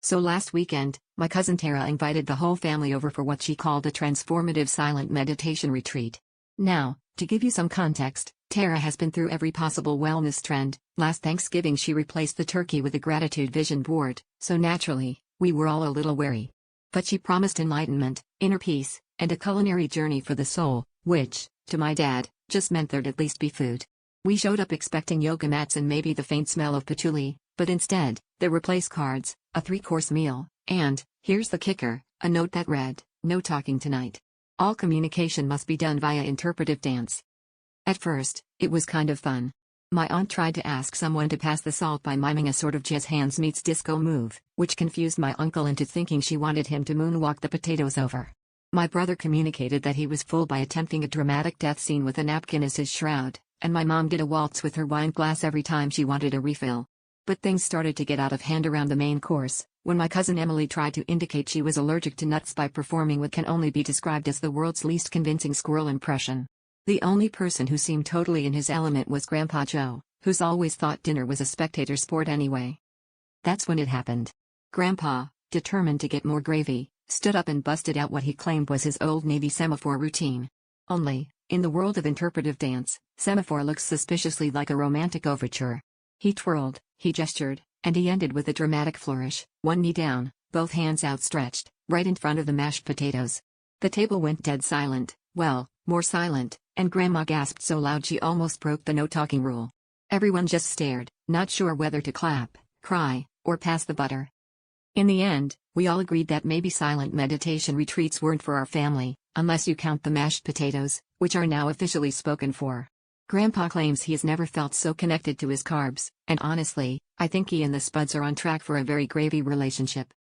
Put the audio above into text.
So last weekend, my cousin Tara invited the whole family over for what she called a transformative silent meditation retreat. Now, to give you some context, Tara has been through every possible wellness trend. Last Thanksgiving she replaced the turkey with a gratitude vision board, so naturally, we were all a little wary. But she promised enlightenment, inner peace, and a culinary journey for the soul, which, to my dad, just meant there'd at least be food. We showed up expecting yoga mats and maybe the faint smell of patchouli, but instead, there were place cards, a 3-course meal, and, here's the kicker, a note that read, "No talking tonight. All communication must be done via interpretive dance." At first, it was kind of fun. My aunt tried to ask someone to pass the salt by miming a sort of jazz hands meets disco move, which confused my uncle into thinking she wanted him to moonwalk the potatoes over. My brother communicated that he was full by attempting a dramatic death scene with a napkin as his shroud, and my mom did a waltz with her wine glass every time she wanted a refill. But things started to get out of hand around the main course, when my cousin Emily tried to indicate she was allergic to nuts by performing what can only be described as the world's least convincing squirrel impression. The only person who seemed totally in his element was Grandpa Joe, who's always thought dinner was a spectator sport anyway. That's when it happened. Grandpa, determined to get more gravy, stood up and busted out what he claimed was his old Navy semaphore routine. Only, in the world of interpretive dance, semaphore looks suspiciously like a romantic overture. He twirled, he gestured, and he ended with a dramatic flourish, one knee down, both hands outstretched, right in front of the mashed potatoes. The table went dead silent, well, more silent, and Grandma gasped so loud she almost broke the no-talking rule. Everyone just stared, not sure whether to clap, cry, or pass the butter. In the end, we all agreed that maybe silent meditation retreats weren't for our family, unless you count the mashed potatoes, which are now officially spoken for. Grandpa claims he has never felt so connected to his carbs, and honestly, I think he and the Spuds are on track for a very gravy relationship.